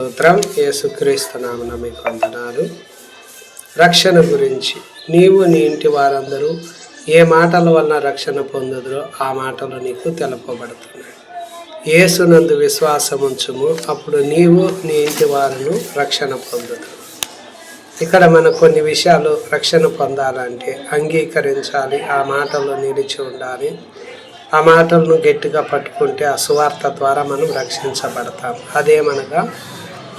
స్తోత్రం. యేసుక్రీస్తు నామమున మీకు వందనాలు. రక్షణ గురించి నీవు నీ ఇంటి వారందరూ ఏ మాటల వలన రక్షణ పొందుదురో ఆ మాటలు నీకు తెలుపబడుతున్నాయి. యేసునందు విశ్వాసం ఉంచుము, అప్పుడు నీవు నీ ఇంటి వారును రక్షణ పొందుదురు. ఇక్కడ మనం కొన్ని విషయాలు రక్షణ పొందాలంటే అంగీకరించాలి, ఆ మాటల్లో నిలిచి ఉండాలి. ఆ మాటలను గట్టిగా పట్టుకుంటే ఆ సువార్త ద్వారా మనం రక్షించబడతాం. అదేమనగా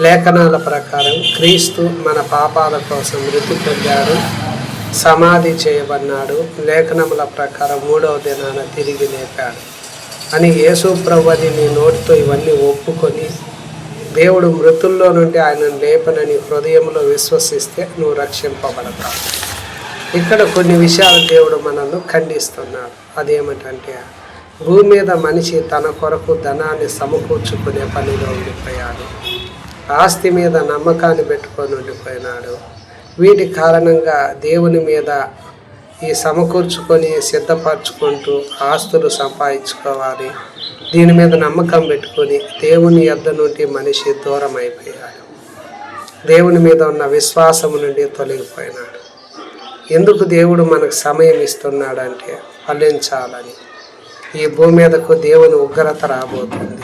లేఖనాల ప్రకారం క్రీస్తు మన పాపాల కోసం మృతి పొందాడు, సమాధి చేయబడినాడు, లేఖనముల ప్రకారం 3వ దినాన తిరిగి లేపాడు అని యేసు ప్రభువుని నీ నోటితో ఇవన్నీ ఒప్పుకొని దేవుడు మృతుల్లో నుండి ఆయనను లేపనని హృదయంలో విశ్వసిస్తే నువ్వు రక్షింపబడతావు. ఇక్కడ కొన్ని విషయాలు దేవుడు మనల్ని ఖండిస్తున్నాడు. అదేమిటంటే భూమి మీద మనిషి తన కొరకు ధనాన్ని సమకూర్చుకునే పనిలో ఉండిపోయాడు, ఆస్తి మీద నమ్మకాన్ని పెట్టుకొని ఉండిపోయినాడు. వీటి కారణంగా దేవుని మీద ఈ సమకూర్చుకొని సిద్ధపరచుకుంటూ ఆస్తులు సంపాదించుకోవాలి, దీని మీద నమ్మకం పెట్టుకొని దేవుని యొద్ద నుండి మనిషి దూరం అయిపోయాడు, దేవుని మీద ఉన్న విశ్వాసము నుండి తొలగిపోయినాడు. ఎందుకు దేవుడు మనకు సమయం ఇస్తున్నాడంటే ఫలించాలని. ఈ భూమి మీదకు దేవుని ఉగ్రత రాబోతుంది.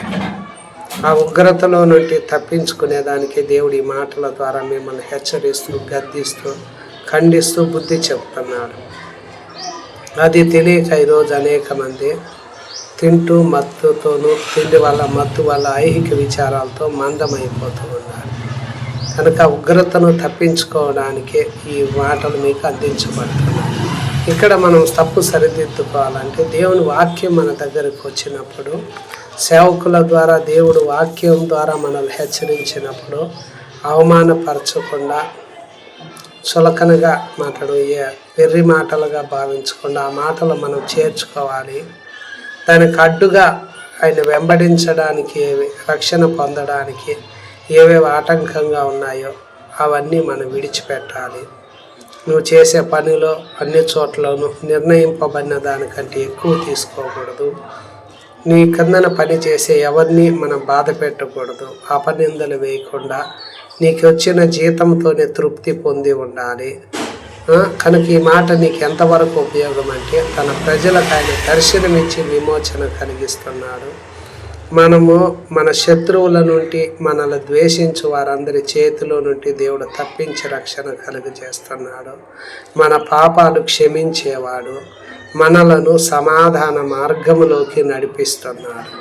ఆ ఉగ్రతలో నుండి తప్పించుకునేదానికి దేవుడు ఈ మాటల ద్వారా మిమ్మల్ని హెచ్చరిస్తూ, గద్దిస్తూ, ఖండిస్తూ బుద్ధి చెప్తున్నాడు. అది తెలియక ఈరోజు అనేక మంది తింటూ మత్తుతోనూ, తిండి వల్ల మత్తు వల్ల ఐహిక విచారాలతో మందమైపోతూ ఉన్నారు. కనుక ఉగ్రతను తప్పించుకోవడానికే ఈ మాటలు మీకు అందించబడుతున్నాయి. ఇక్కడ మనం తప్పు సరిదిద్దుకోవాలంటే దేవుని వాక్యం మన దగ్గరకు వచ్చినప్పుడు, సేవకుల ద్వారా దేవుడు వాక్యం ద్వారా మనల్ని హెచ్చరించినప్పుడు అవమానపరచకుండా, చులకనగా వెర్రి మాటలుగా భావించకుండా ఆ మాటలు మనం చేర్చుకోవాలి. దానికి అడ్డుగా ఆయన వెంబడించడానికి, రక్షణ పొందడానికి ఏవేవి ఆటంకంగా ఉన్నాయో అవన్నీ మనం విడిచిపెట్టాలి. నువ్వు చేసే పనిలో అన్ని చోట్లోనూ నిర్ణయింపబడిన దానికంటే ఎక్కువ తీసుకోకూడదు. నీ కిందన పని చేసే ఎవరిని మనం బాధ పెట్టకూడదు. అపనిందలు వేయకుండా నీకు వచ్చిన జీతంతోనే తృప్తి పొంది ఉండాలి. కనుక ఈ మాట నీకు ఎంతవరకు ఉపయోగం అంటే తన ప్రజలకు ఆయన దర్శనమిచ్చి విమోచన కలిగిస్తున్నాడు. మనము మన శత్రువుల నుండి, మనల్ని ద్వేషించు వారందరి చేతిలో నుండి దేవుడు తప్పించి రక్షణ కలుగజేస్తున్నాడు. మన పాపాలు క్షమించేవాడు, మనలను సమాధాన మార్గములోకి నడిపిస్తున్నాడు.